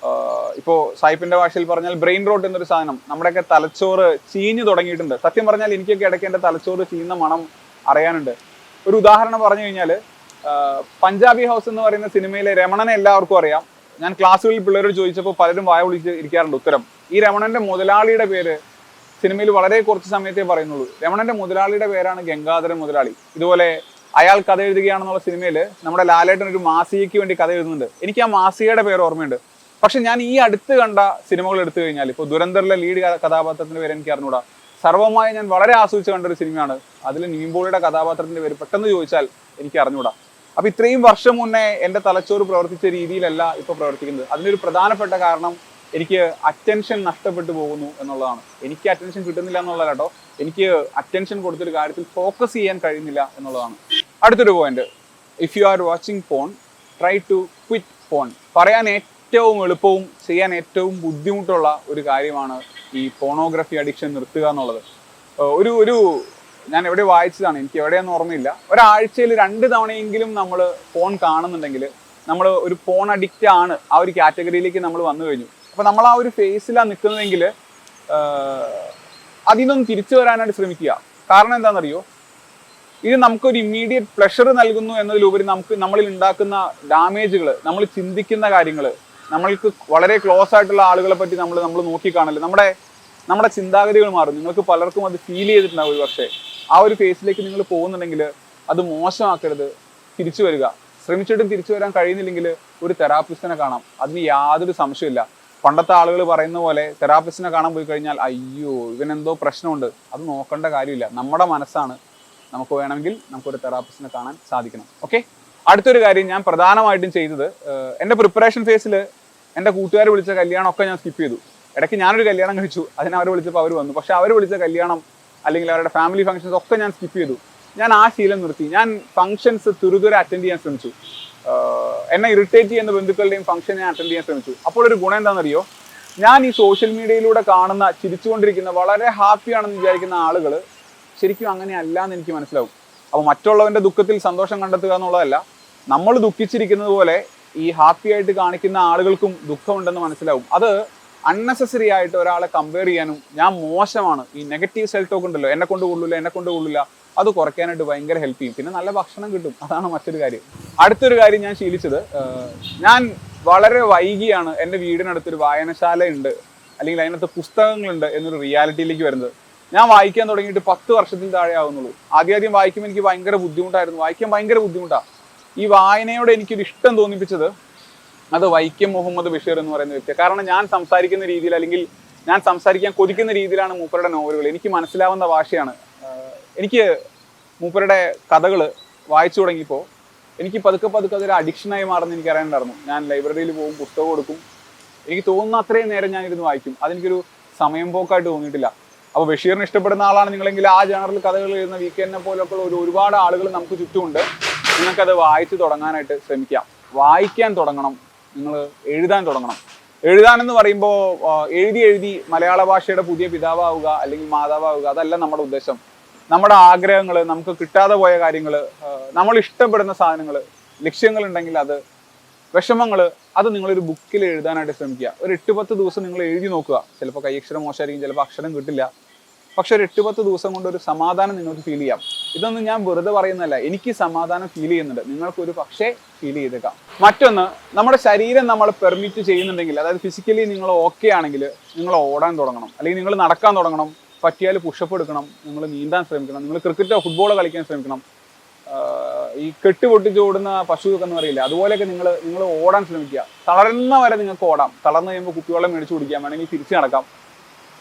S1: ഇപ്പോൾ സായിപ്പിന്റെ ഭാഷയിൽ പറഞ്ഞാൽ ബ്രെയിൻ റോട്ട് എന്നൊരു സാധനം, നമ്മുടെയൊക്കെ തലച്ചോറ് ചീഞ്ഞു തുടങ്ങിയിട്ടുണ്ട്. സത്യം പറഞ്ഞാൽ എനിക്കൊക്കെ ഇടയ്ക്ക് എൻ്റെ തലച്ചോറ് ചീഞ്ഞ മണം അറിയാനുണ്ട്. ഒരു ഉദാഹരണം പറഞ്ഞു കഴിഞ്ഞാൽ, പഞ്ചാബി ഹൗസ് എന്ന് പറയുന്ന സിനിമയിലെ രമണനെ എല്ലാവർക്കും അറിയാം. ഞാൻ ക്ലാസ്സുകളിൽ പിള്ളേരോട് ചോദിച്ചപ്പോൾ പലരും വായ വിളിച്ച് ഇരിക്കാറുണ്ട് ഉത്തരം. ഈ രമണന്റെ മുതലാളിയുടെ പേര് സിനിമയിൽ വളരെ കുറച്ച് സമയത്തേ പറയുന്നുള്ളൂ. രമണന്റെ മുതലാളിയുടെ പേരാണ് ഗംഗാധരൻ മുതലാളി. ഇതുപോലെ അയാൾ കഥ എഴുതുകയാണെന്നുള്ള സിനിമയിൽ നമ്മുടെ ലാലേട്ടൻ ഒരു മാസികയ്ക്ക് വേണ്ടി കഥ എഴുതുന്നുണ്ട്. എനിക്ക് ആ മാസികയുടെ പേര് ഓർമ്മയുണ്ട്. പക്ഷെ ഞാൻ ഈ അടുത്ത് കണ്ട സിനിമകൾ എടുത്തു കഴിഞ്ഞാൽ, ഇപ്പോൾ ദുരന്തറിലെ ലീഡ് കഥാപാത്രത്തിന്റെ പേര് എനിക്ക് അറിഞ്ഞൂടാ. സർവ്വമായി ഞാൻ വളരെ ആസ്വദിച്ച് കണ്ടൊരു സിനിമയാണ്. അതിൽ നീമ്പോളിയുടെ കഥാപാത്രത്തിന്റെ പേര് പെട്ടെന്ന് ചോദിച്ചാൽ എനിക്ക് അറിഞ്ഞൂടാ. അപ്പൊ ഇത്രയും വർഷം മുന്നേ എൻ്റെ തലച്ചോറ് പ്രവർത്തിച്ച രീതിയിലല്ല ഇപ്പൊ പ്രവർത്തിക്കുന്നത്. അതിനൊരു പ്രധാനപ്പെട്ട കാരണം എനിക്ക് അറ്റൻഷൻ നഷ്ടപ്പെട്ടു പോകുന്നു എന്നുള്ളതാണ്. എനിക്ക് അറ്റൻഷൻ കിട്ടുന്നില്ല എന്നുള്ളത് കേട്ടോ, എനിക്ക് അറ്റൻഷൻ കൊടുത്തൊരു കാര്യത്തിൽ ഫോക്കസ് ചെയ്യാൻ കഴിയുന്നില്ല എന്നുള്ളതാണ്. അടുത്തൊരു point, if you are watching porn, try to quit porn. പറയാൻ ഏറ്റവും എളുപ്പവും ചെയ്യാൻ ഏറ്റവും ബുദ്ധിമുട്ടുള്ള ഒരു കാര്യമാണ് ഈ പോണോഗ്രഫി അഡിക്ഷൻ നിർത്തുക എന്നുള്ളത്. ഒരു ഞാൻ എവിടെ വായിച്ചതാണ്, എനിക്ക് എവിടെയൊന്നും ഓർമ്മയില്ല. ഒരാഴ്ചയിൽ 2 തവണയെങ്കിലും നമ്മൾ ഫോൺ കാണുന്നുണ്ടെങ്കിൽ നമ്മൾ ഒരു ഫോൺ അഡിക്റ്റ് ആണ്, ആ ഒരു കാറ്റഗറിയിലേക്ക് നമ്മൾ വന്നു കഴിഞ്ഞു. അപ്പോൾ നമ്മൾ ആ ഒരു ഫേസിലാണ് നിൽക്കുന്നതെങ്കിൽ അതിൽ നിന്നും തിരിച്ചു വരാനായിട്ട് ശ്രമിക്കുക. കാരണം എന്താണെന്നറിയോ, ഇത് നമുക്കൊരു ഇമ്മീഡിയറ്റ് പ്ലഷർ നൽകുന്നു എന്നതിലുപരി നമ്മളിൽ ഉണ്ടാക്കുന്ന ഡാമേജുകൾ, നമ്മൾ ചിന്തിക്കുന്ന കാര്യങ്ങൾ, നമ്മൾക്ക് വളരെ ക്ലോസ് ആയിട്ടുള്ള ആളുകളെ പറ്റി നമ്മൾ നോക്കിക്കാണല്ലോ, നമ്മുടെ ചിന്താഗതികൾ മാറും. നിങ്ങൾക്ക് പലർക്കും അത് ഫീൽ ചെയ്തിട്ടുണ്ടാവും. ഒരു പക്ഷേ ആ ഒരു ഫേസിലേക്ക് നിങ്ങൾ പോകുന്നുണ്ടെങ്കിൽ അത് മോശമാക്കരുത്, തിരിച്ചു വരിക. ശ്രമിച്ചിട്ടും തിരിച്ചു വരാൻ കഴിയുന്നില്ലെങ്കിൽ ഒരു തെറാപ്പിസ്റ്റിനെ കാണാം. അതിന് യാതൊരു സംശയമില്ല. പണ്ടത്തെ ആളുകൾ പറയുന്ന പോലെ തെറാപ്പിസ്റ്റിനെ കാണാൻ പോയി കഴിഞ്ഞാൽ അയ്യോ ഇവനെന്തോ പ്രശ്നമുണ്ട്, അത് നോക്കേണ്ട കാര്യമില്ല. നമ്മുടെ മനസ്സാണ്, നമുക്ക് വേണമെങ്കിൽ നമുക്കൊരു തെറാപ്പിസ്റ്റിനെ കാണാൻ സാധിക്കണം. ഓക്കെ, അടുത്തൊരു കാര്യം ഞാൻ പ്രധാനമായിട്ടും ചെയ്തത്, എൻ്റെ പ്രിപ്പറേഷൻ ഫേസിൽ എൻ്റെ കൂട്ടുകാർ വിളിച്ച കല്യാണമൊക്കെ ഞാൻ സ്കിപ്പ് ചെയ്തു. ഇടയ്ക്ക് ഞാനൊരു കല്യാണം കഴിച്ചു, അതിന് അവർ വിളിച്ചപ്പോൾ അവർ വന്നു. പക്ഷെ അവർ വിളിച്ച കല്യാണം അല്ലെങ്കിൽ അവരുടെ ഫാമിലി ഫംഗ്ഷൻസ് ഒക്കെ ഞാൻ സ്കിപ്പ് ചെയ്തു. ഞാൻ ആ ശീലം നിർത്തി. ഞാൻ ഫംഗ്ഷൻസ് തുരുതുര അറ്റൻഡ് ചെയ്യാൻ ശ്രമിച്ചു. എന്നെ ഇറിറ്റേറ്റ് ചെയ്യുന്ന ബന്ധുക്കളുടെയും ഫംഗ്ഷൻ ഞാൻ അറ്റൻഡ് ചെയ്യാൻ ശ്രമിച്ചു. അപ്പോൾ ഒരു ഗുണം എന്താണെന്നറിയോ, ഞാൻ ഈ സോഷ്യൽ മീഡിയയിലൂടെ കാണുന്ന ചിരിച്ചുകൊണ്ടിരിക്കുന്ന വളരെ ഹാപ്പിയാണെന്ന് വിചാരിക്കുന്ന ആളുകൾ ശരിക്കും അങ്ങനെ അല്ല എന്ന് എനിക്ക് മനസ്സിലാവും. അപ്പോൾ മറ്റുള്ളവൻ്റെ ദുഃഖത്തിൽ സന്തോഷം കണ്ടെത്തുക എന്നുള്ളതല്ല, നമ്മൾ ദുഃഖിച്ചിരിക്കുന്നത് പോലെ ഈ ഹാപ്പി ആയിട്ട് കാണിക്കുന്ന ആളുകൾക്കും ദുഃഖമുണ്ടെന്ന് മനസ്സിലാവും. അത് അൺനെസസറി ആയിട്ട് ഒരാളെ കമ്പയർ ചെയ്യാനും ഞാൻ മോശമാണ്, ഈ നെഗറ്റീവ് സെൽഫ് ടോക്ക് ഉണ്ടല്ലോ, എന്നെ കൊണ്ട് കൊള്ളില്ല, അത് കുറയ്ക്കാനായിട്ട് ഭയങ്കര ഹെൽപ്പ് ചെയ്യും. പിന്നെ നല്ല ഭക്ഷണം കിട്ടും, അതാണ് മറ്റൊരു കാര്യം. അടുത്തൊരു കാര്യം ഞാൻ ശീലിച്ചത്, ഞാൻ വളരെ വൈകിയാണ് എൻ്റെ വീടിനടുത്തൊരു വായനശാല ഉണ്ട് അല്ലെങ്കിൽ അതിനകത്ത് പുസ്തകങ്ങളുണ്ട് എന്നൊരു റിയാലിറ്റിയിലേക്ക് വരുന്നത്. ഞാൻ വായിക്കാൻ തുടങ്ങിയിട്ട് 10 വർഷത്തിൽ താഴെ ആവുന്നുള്ളൂ. ആദ്യം വായിക്കുമ്പോൾ എനിക്ക് ഭയങ്കര ബുദ്ധിമുട്ടായിരുന്നു, വായിക്കാൻ ഭയങ്കര ബുദ്ധിമുട്ടാണ്. ഈ വായനയോട് എനിക്കൊരു ഇഷ്ടം തോന്നിപ്പിച്ചത് അത് വൈക്കം മുഹമ്മദ് ബഷീർ എന്ന് പറയുന്ന വ്യക്തിയാണ്. കാരണം ഞാൻ സംസാരിക്കുന്ന രീതിയിൽ അല്ലെങ്കിൽ ഞാൻ സംസാരിക്കാൻ കൊതിക്കുന്ന രീതിയിലാണ് മൂപ്പരുടെ നോവലുകൾ. എനിക്ക് മനസ്സിലാവുന്ന ഭാഷയാണ്. എനിക്ക് മൂപ്പരുടെ കഥകൾ വായിച്ചു തുടങ്ങിയപ്പോൾ എനിക്ക് പതുക്കെ അതൊരു അഡിക്ഷനായി മാറുന്ന എനിക്ക് അറിയാനുണ്ടായിരുന്നു. ഞാൻ ലൈബ്രറിയിൽ പോകും, പുസ്തകം കൊടുക്കും, എനിക്ക് തോന്നുന്ന അത്രയും നേരം ഞാനിരുന്ന് വായിക്കും. അതെനിക്കൊരു സമയം പോക്കായിട്ട് തോന്നിയിട്ടില്ല. അപ്പോൾ ബഷീറിന് ഇഷ്ടപ്പെടുന്ന ആളാണ് നിങ്ങളെങ്കിൽ ആ ജനറൽ കഥകൾ എഴുതുന്ന വീക്കെൻഡിനെ പോലൊക്കെ ഒരുപാട് ആളുകൾ നമുക്ക് ചുറ്റുമുണ്ട്. നിങ്ങൾക്കത് വായിച്ചു തുടങ്ങാനായിട്ട് ശ്രമിക്കാം. വായിക്കാൻ തുടങ്ങണം, നിങ്ങൾ എഴുതാൻ തുടങ്ങണം. എഴുതാനെന്ന് പറയുമ്പോൾ എഴുതി മലയാള ഭാഷയുടെ പുതിയ പിതാവാവുക അല്ലെങ്കിൽ മാതാവാവുക, അതല്ല നമ്മുടെ ഉദ്ദേശം. നമ്മുടെ ആഗ്രഹങ്ങൾ, നമുക്ക് കിട്ടാതെ പോയ കാര്യങ്ങൾ, നമ്മൾ ഇഷ്ടപ്പെടുന്ന സാധനങ്ങൾ, ലക്ഷ്യങ്ങളുണ്ടെങ്കിൽ അത്, വിഷമങ്ങൾ, അത് നിങ്ങളൊരു ബുക്കിൽ എഴുതാനായിട്ട് ശ്രമിക്കുക. ഒരു 8-10 ദിവസം നിങ്ങൾ എഴുതി നോക്കുക. ചിലപ്പോൾ കൈയക്ഷരം മോശമായിരിക്കും, ചിലപ്പോൾ അക്ഷരം കിട്ടില്ല. പക്ഷെ ഒരു 8-10 ദിവസം കൊണ്ട് ഒരു സമാധാനം നിങ്ങൾക്ക് ഫീൽ ചെയ്യാം. ഇതൊന്നും ഞാൻ വെറുതെ പറയുന്നതല്ല, എനിക്ക് സമാധാനം ഫീൽ ചെയ്യുന്നുണ്ട്, നിങ്ങൾക്കൊരു പക്ഷേ ഫീൽ ചെയ്തേക്കാം. മറ്റൊന്ന്, നമ്മുടെ ശരീരം നമ്മൾ പെർമിറ്റ് ചെയ്യുന്നുണ്ടെങ്കിൽ, അതായത് ഫിസിക്കലി നിങ്ങൾ ഓക്കെ ആണെങ്കിൽ നിങ്ങൾ ഓടാൻ തുടങ്ങണം, അല്ലെങ്കിൽ നിങ്ങൾ നടക്കാൻ തുടങ്ങണം. പറ്റിയാൽ പുഷപ്പ് എടുക്കണം, നിങ്ങൾ നീന്താൻ ശ്രമിക്കണം, നിങ്ങൾ ക്രിക്കറ്റോ ഫുട്ബോളോ കളിക്കാൻ ശ്രമിക്കണം. ഈ കെട്ട് പൊട്ടിച്ച് ഓടുന്ന പശുവൊക്കെ എന്ന് പറയില്ല, അതുപോലെയൊക്കെ നിങ്ങൾ ഓടാൻ ശ്രമിക്കുക. തളർന്ന വരെ നിങ്ങൾക്ക് ഓടാം. തളർന്നു കഴിയുമ്പോൾ കുപ്പിവെള്ളം മേടിച്ച് കുടിക്കാം, വേണമെങ്കിൽ തിരിച്ചു നടക്കാം.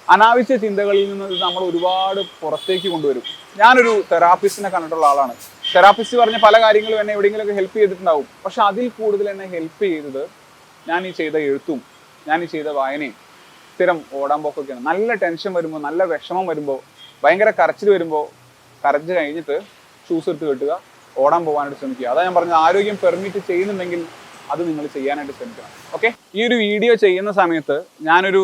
S1: അനാവശ്യ ചിന്തകളിൽ നിന്ന് നമ്മൾ ഒരുപാട് പുറത്തേക്ക് കൊണ്ടുവരും. ഞാനൊരു തെറാപ്പിസ്റ്റിനെ കണ്ടിട്ടുള്ള ആളാണ്. തെറാപ്പിസ്റ്റ് പറഞ്ഞ പല കാര്യങ്ങളും എന്നെ എവിടെയെങ്കിലുമൊക്കെ ഹെൽപ്പ് ചെയ്തിട്ടുണ്ടാവും. പക്ഷെ അതിൽ കൂടുതൽ എന്നെ ഹെൽപ്പ് ചെയ്തത് ഞാൻ ഈ ചെയ്ത എഴുത്തും ഞാൻ ഈ ചെയ്ത വായനയും സ്ഥിരം ഓടാൻ പോക്കൊക്കെയാണ്. നല്ല ടെൻഷൻ വരുമ്പോൾ, നല്ല വിഷമം വരുമ്പോൾ, ഭയങ്കര കരച്ചിൽ വരുമ്പോൾ, കരച്ച് കഴിഞ്ഞിട്ട് ഷൂസ് എടുത്ത് കെട്ടുക, ഓടാൻ പോകാനായിട്ട് ശ്രമിക്കുക. അതാ ഞാൻ പറഞ്ഞത്, ആരോഗ്യം പെർമിറ്റ് ചെയ്യുന്നുണ്ടെങ്കിൽ അത് നിങ്ങൾ ചെയ്യാനായിട്ട് ശ്രമിക്കണം. ഓക്കെ, ഈ ഒരു വീഡിയോ ചെയ്യുന്ന സമയത്ത് ഞാനൊരു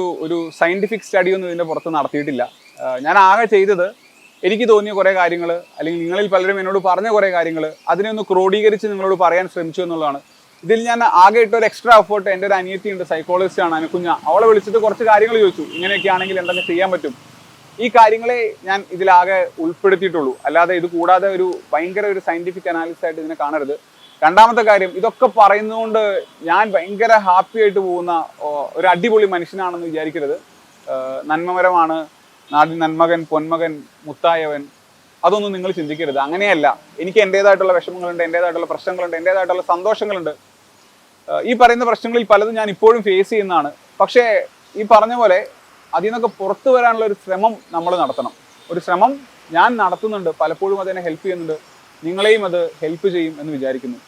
S1: സയൻറ്റിഫിക് സ്റ്റഡി ഒന്നും ഇതിൻ്റെ പുറത്ത് നടത്തിയിട്ടില്ല. ഞാൻ ആകെ ചെയ്തത് എനിക്ക് തോന്നിയ കുറേ കാര്യങ്ങൾ, അല്ലെങ്കിൽ നിങ്ങളിൽ പലരും എന്നോട് പറഞ്ഞ കുറേ കാര്യങ്ങൾ, അതിനെ ഒന്ന് ക്രോഡീകരിച്ച് നിങ്ങളോട് പറയാൻ ശ്രമിച്ചു എന്നുള്ളതാണ്. ഇതിൽ ഞാൻ ആകെ ഇട്ടൊരു എക്സ്ട്രാ എഫേർട്ട്, എൻ്റെ ഒരു അനിയത്തിയുണ്ട്, സൈക്കോളജിസ്റ്റ് ആണ് അനുകുഞ്ഞ, അവളെ വിളിച്ചിട്ട് കുറച്ച് കാര്യങ്ങൾ ചോദിച്ചു, ഇങ്ങനെയൊക്കെ ആണെങ്കിൽ എന്തൊക്കെ ചെയ്യാൻ പറ്റും. ഈ കാര്യങ്ങളെ ഞാൻ ഇതിലാകെ ഉൾപ്പെടുത്തിയിട്ടുള്ളൂ. അല്ലാതെ ഇത് കൂടാതെ ഒരു ഭയങ്കര ഒരു സയൻറ്റിഫിക് അനാലിസിസ് ആയിട്ട് ഇതിനെ കാണരുത്. രണ്ടാമത്തെ കാര്യം, ഇതൊക്കെ പറയുന്നതുകൊണ്ട് ഞാൻ ഭയങ്കര ഹാപ്പി ആയിട്ട് പോകുന്ന ഒരു അടിപൊളി മനുഷ്യനാണെന്ന് വിചാരിക്കരുത്. നന്മമരമാണ്, നാടിൻ നന്മകൻ, പൊന്മകൻ, മുത്തായവൻ, അതൊന്നും നിങ്ങൾ ചിന്തിക്കരുത്. അങ്ങനെയല്ല. എനിക്ക് എൻ്റേതായിട്ടുള്ള വിഷമങ്ങളുണ്ട്, എൻ്റേതായിട്ടുള്ള പ്രശ്നങ്ങളുണ്ട്, എൻ്റേതായിട്ടുള്ള സന്തോഷങ്ങളുണ്ട്. ഈ പറയുന്ന പ്രശ്നങ്ങളിൽ പലതും ഞാൻ ഇപ്പോഴും ഫേസ് ചെയ്യുന്നതാണ്. പക്ഷേ ഈ പറഞ്ഞ പോലെ അതിൽ നിന്നൊക്കെ പുറത്തു വരാനുള്ള ഒരു ശ്രമം നമ്മൾ നടത്തണം. ഒരു ശ്രമം ഞാൻ നടത്തുന്നുണ്ട്, പലപ്പോഴും അതിനെ ഹെൽപ്പ് ചെയ്യുന്നുണ്ട്. നിങ്ങളെയും അത് ഹെൽപ്പ് ചെയ്യും എന്ന് വിചാരിക്കുന്നു.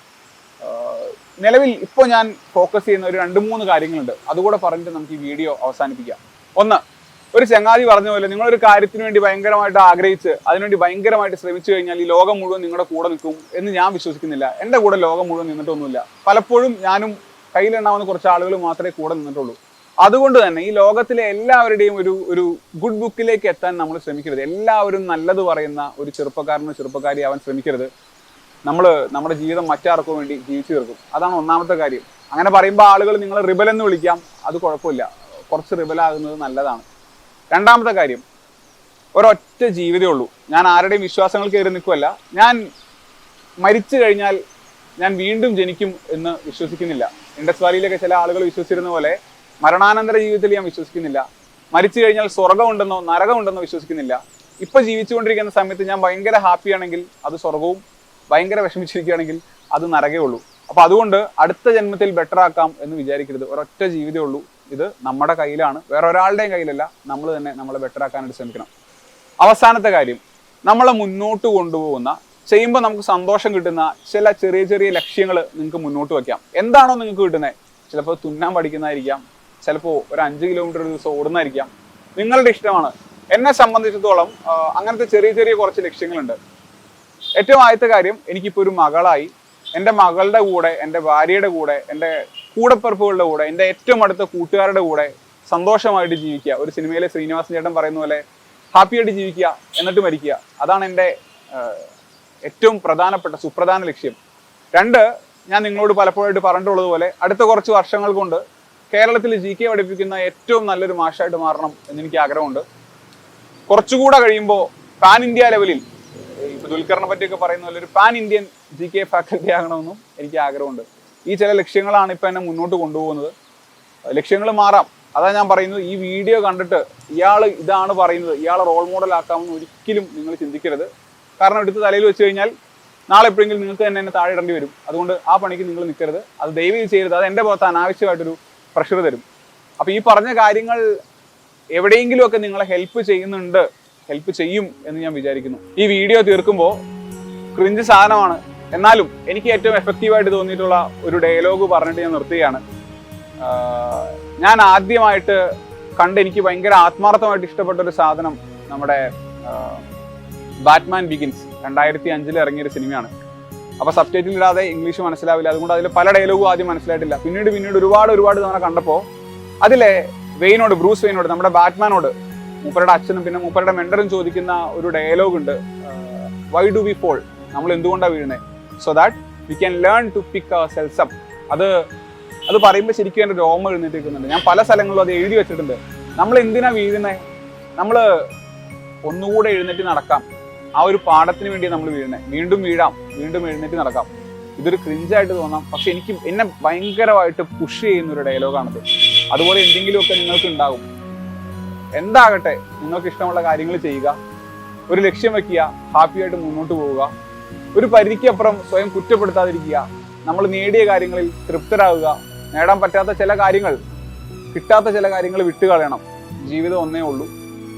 S1: നിലവിൽ ഇപ്പോൾ ഞാൻ ഫോക്കസ് ചെയ്യുന്ന ഒരു 2-3 കാര്യങ്ങളുണ്ട്. അതുകൂടെ പറഞ്ഞിട്ട് നമുക്ക് ഈ വീഡിയോ അവസാനിപ്പിക്കാം. ഒന്ന്, ഒരു ചങ്ങാതി പറഞ്ഞ പോലെ നിങ്ങളൊരു കാര്യത്തിന് വേണ്ടി ഭയങ്കരമായിട്ട് ആഗ്രഹിച്ച് അതിനുവേണ്ടി ഭയങ്കരമായിട്ട് ശ്രമിച്ചു കഴിഞ്ഞാൽ ഈ ലോകം മുഴുവൻ നിങ്ങളുടെ കൂടെ നിൽക്കും എന്ന് ഞാൻ വിശ്വസിക്കുന്നില്ല. എൻ്റെ കൂടെ ലോകം മുഴുവൻ നിന്നിട്ടൊന്നുമില്ല. പലപ്പോഴും ഞാനും കയ്യിലുണ്ടാവുന്ന കുറച്ച് ആളുകൾ മാത്രമേ കൂടെ നിന്നിട്ടുള്ളൂ. അതുകൊണ്ട് തന്നെ ഈ ലോകത്തിലെ എല്ലാവരുടെയും ഒരു ഗുഡ് ബുക്കിലേക്ക് എത്താൻ നമ്മൾ ശ്രമിക്കരുത്. എല്ലാവരും നല്ലത് പറയുന്ന ഒരു ചെറുപ്പക്കാരനോ ചെറുപ്പക്കാരി ആവാൻ ശ്രമിക്കരുത്. നമ്മുടെ ജീവിതം മറ്റാർക്കോ വേണ്ടി ജീവിച്ചു തീർക്കും. അതാണ് ഒന്നാമത്തെ കാര്യം. അങ്ങനെ പറയുമ്പോൾ ആളുകൾ നിങ്ങളെ റിബൽ എന്ന് വിളിക്കാം, അത് കുഴപ്പമില്ല, കുറച്ച് റിബലാകുന്നത് നല്ലതാണ്. രണ്ടാമത്തെ കാര്യം, ഒരൊറ്റ ജീവിതമേ ഉള്ളൂ. ഞാൻ ആരുടെയും വിശ്വാസങ്ങൾ കയറി നിൽക്കുമല്ല. ഞാൻ മരിച്ചു കഴിഞ്ഞാൽ ഞാൻ വീണ്ടും ജനിക്കും എന്ന് വിശ്വസിക്കുന്നില്ല. ഇൻഡസ് വാലിയിലൊക്കെ ചില ആളുകൾ വിശ്വസിച്ചിരുന്ന പോലെ മരണാനന്തര ജീവിതത്തിൽ ഞാൻ വിശ്വസിക്കുന്നില്ല. മരിച്ചു കഴിഞ്ഞാൽ സ്വർഗമുണ്ടെന്നോ നരകമുണ്ടെന്നോ വിശ്വസിക്കുന്നില്ല. ഇപ്പൊ ജീവിച്ചുകൊണ്ടിരിക്കുന്ന സമയത്ത് ഞാൻ ഭയങ്കര ഹാപ്പിയാണെങ്കിൽ അത് സ്വർഗവും, ഭയങ്കര വിഷമിച്ചിരിക്കുകയാണെങ്കിൽ അത് നരകേ ഉള്ളൂ. അപ്പൊ അതുകൊണ്ട് അടുത്ത ജന്മത്തിൽ ബെറ്റർ ആക്കാം എന്ന് വിചാരിക്കരുത്. ഒരൊറ്റ ജീവിതമേ ഉള്ളൂ. ഇത് നമ്മുടെ കയ്യിലാണ്, വേറെ ഒരാളുടെയും കയ്യിലല്ല. നമ്മൾ തന്നെ നമ്മളെ ബെറ്റർ ആക്കാനായിട്ട് ശ്രമിക്കണം. അവസാനത്തെ കാര്യം, നമ്മളെ മുന്നോട്ട് കൊണ്ടുപോകുന്ന, ചെയ്യുമ്പോൾ നമുക്ക് സന്തോഷം കിട്ടുന്ന ചില ചെറിയ ചെറിയ ലക്ഷ്യങ്ങൾ നിങ്ങൾക്ക് മുന്നോട്ട് വയ്ക്കാം. എന്താണോ നിങ്ങൾക്ക് കിട്ടുന്നത്? ചിലപ്പോൾ തുന്നാൻ പഠിക്കുന്നതായിരിക്കാം, ചിലപ്പോൾ ഒരു 5 കിലോമീറ്റർ ഒരു ദിവസം ഓടുന്നതായിരിക്കാം. നിങ്ങളുടെ ഇഷ്ടമാണ്. എന്നെ സംബന്ധിച്ചിടത്തോളം അങ്ങനത്തെ ചെറിയ ചെറിയ കുറച്ച് ലക്ഷ്യങ്ങളുണ്ട്. ഏറ്റവും ആദ്യത്തെ കാര്യം, എനിക്കിപ്പോൾ ഒരു മകളായി. എൻ്റെ മകളുടെ കൂടെ, എൻ്റെ ഭാര്യയുടെ കൂടെ, എൻ്റെ കൂടപ്പിറപ്പുകളുടെ കൂടെ, എൻ്റെ ഏറ്റവും അടുത്ത കൂട്ടുകാരുടെ കൂടെ സന്തോഷമായിട്ട് ജീവിക്കുക. ഒരു സിനിമയിലെ ശ്രീനിവാസൻ ചേട്ടൻ പറയുന്ന പോലെ ഹാപ്പിയായിട്ട് ജീവിക്കുക, എന്നിട്ട് മരിക്കുക. അതാണ് എൻ്റെ ഏറ്റവും പ്രധാനപ്പെട്ട സുപ്രധാന ലക്ഷ്യം. 2, ഞാൻ നിങ്ങളോട് പലപ്പോഴായിട്ട് പറഞ്ഞിട്ടുള്ളതുപോലെ അടുത്ത കുറച്ച് വർഷങ്ങൾ കൊണ്ട് കേരളത്തിൽ GK പഠിപ്പിക്കുന്ന ഏറ്റവും നല്ലൊരു മാഷായിട്ട് മാറണം എന്നെനിക്ക് ആഗ്രഹമുണ്ട്. കുറച്ചുകൂടെ കഴിയുമ്പോൾ പാൻ ഇന്ത്യ ലെവലിൽ, ഇപ്പോൾ ദുൽഖറിനെ പറ്റിയൊക്കെ പറയുന്ന പോലെ ഒരു പാൻ ഇന്ത്യൻ GK ഫാക്കൽറ്റി ആകണമെന്നും എനിക്ക് ആഗ്രഹമുണ്ട്. ഈ ചില ലക്ഷ്യങ്ങളാണ് ഇപ്പം എന്നെ മുന്നോട്ട് കൊണ്ടുപോകുന്നത്. ലക്ഷ്യങ്ങൾ മാറാം. അതാ ഞാൻ പറയുന്നത്, ഈ വീഡിയോ കണ്ടിട്ട് ഇയാൾ ഇതാണ് പറയുന്നത്, ഇയാളെ റോൾ മോഡൽ ആക്കാമെന്ന് ഒരിക്കലും നിങ്ങൾ ചിന്തിക്കരുത്. കാരണം എടുത്ത് തലയിൽ വെച്ച് കഴിഞ്ഞാൽ നാളെ എപ്പോഴെങ്കിലും നിങ്ങൾക്ക് തന്നെ എന്നെ താഴെ ഇടേണ്ടി വരും. അതുകൊണ്ട് ആ പണിക്ക് നിങ്ങൾ നിൽക്കരുത്. അത് ദയവ് ചെയ്യരുത്. അത് എൻ്റെ പുറത്ത് അനാവശ്യമായിട്ടൊരു പ്രഷർ തരും. അപ്പോൾ ഈ പറഞ്ഞ കാര്യങ്ങൾ എവിടെയെങ്കിലുമൊക്കെ നിങ്ങളെ ഹെൽപ്പ് ചെയ്യുന്നുണ്ട്, ഹെൽപ്പ് ചെയ്യും എന്ന് ഞാൻ വിചാരിക്കുന്നു. ഈ വീഡിയോ തീർക്കുമ്പോൾ ക്രിഞ്ച് സാധനമാണ്, എന്നാലും എനിക്ക് ഏറ്റവും എഫക്റ്റീവായിട്ട് തോന്നിയിട്ടുള്ള ഒരു ഡയലോഗ് പറഞ്ഞിട്ട് ഞാൻ നിർത്തുകയാണ്. ഞാൻ ആദ്യമായിട്ട് എനിക്ക് ഭയങ്കര ആത്മാർത്ഥമായിട്ട് ഇഷ്ടപ്പെട്ട ഒരു സാധനം നമ്മുടെ ബാറ്റ്മാൻ ബിഗിൻസ് 2005 ഇറങ്ങിയൊരു സിനിമയാണ്. അപ്പോൾ സബ്ടൈറ്റിൽ ഇടാതെ ഇംഗ്ലീഷ് മനസ്സിലാവില്ല. അതുകൊണ്ട് അതിൽ പല ഡയലോഗും ആദ്യം മനസ്സിലായിട്ടില്ല. പിന്നീട് ഒരുപാട് തവണ കണ്ടപ്പോൾ അതിലെ ബ്രൂസ് വെയിനോട്, നമ്മുടെ ബാറ്റ്മാനോട്, മൂപ്പരുടെ അച്ഛനും പിന്നെ മൂപ്പരുടെ മെന്ററും ചോദിക്കുന്ന ഒരു ഡയലോഗ് ഉണ്ട്. Why do we fall? നമ്മൾ എന്തുകൊണ്ടാണ് വീഴുന്നത്? So that we can learn to pick ourselves up. അത് പറയുമ്പോൾ ശരിക്കും എൻ്റെ രോമം എഴുന്നേറ്റിരിക്കുന്നുണ്ട്. ഞാൻ പല സ്ഥലങ്ങളിലും അത് എഴുതി വെച്ചിട്ടുണ്ട്. നമ്മൾ എന്തിനാ വീഴുന്നത്? നമ്മൾ ഒന്നുകൂടെ എഴുന്നേറ്റ് നടക്കാം. ആ ഒരു പാഠത്തിന് വേണ്ടി നമ്മൾ വീഴുന്നത്. വീണ്ടും വീഴാം, വീണ്ടും എഴുന്നേറ്റ് നടക്കാം. ഇതൊരു ക്രിഞ്ചായിട്ട് തോന്നാം, പക്ഷെ എന്നെ ഭയങ്കരമായിട്ട് പുഷ് ചെയ്യുന്ന ഒരു ഡയലോഗാണിത്. അതുപോലെ എന്തെങ്കിലുമൊക്കെ നിങ്ങൾക്ക് ഉണ്ടാകും. എന്താകട്ടെ, നിങ്ങൾക്ക് ഇഷ്ടമുള്ള കാര്യങ്ങൾ ചെയ്യുക, ഒരു ലക്ഷ്യം വയ്ക്കുക, ഹാപ്പിയായിട്ട് മുന്നോട്ട് പോവുക, ഒരു പരിധിക്കപ്പുറം സ്വയം കുറ്റപ്പെടുത്താതിരിക്കുക, നമ്മൾ നേടിയ കാര്യങ്ങളിൽ തൃപ്തരാകുക, നേടാൻ പറ്റാത്ത ചില കാര്യങ്ങൾ, കിട്ടാത്ത ചില കാര്യങ്ങൾ വിട്ടുകളയണം. ജീവിതം ഒന്നേ ഉള്ളൂ.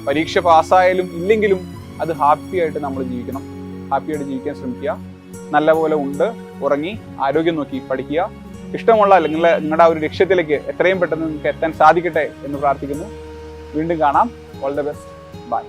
S1: പരീക്ഷ പാസ്സായാലും ഇല്ലെങ്കിലും അത് ഹാപ്പിയായിട്ട് നമ്മൾ ജീവിക്കണം. ഹാപ്പിയായിട്ട് ജീവിക്കാൻ ശ്രമിക്കുക. നല്ലപോലെ ഉറങ്ങി ആരോഗ്യം നോക്കി പഠിക്കുക. ഇഷ്ടമുള്ള അല്ലെങ്കിൽ നിങ്ങളുടെ ആ ഒരു ലക്ഷ്യത്തിലേക്ക് എത്രയും പെട്ടെന്ന് നിങ്ങൾക്ക് എത്താൻ സാധിക്കട്ടെ എന്ന് പ്രാർത്ഥിക്കുന്നു. വീണ്ടും കാണാം. All the best. ബൈ.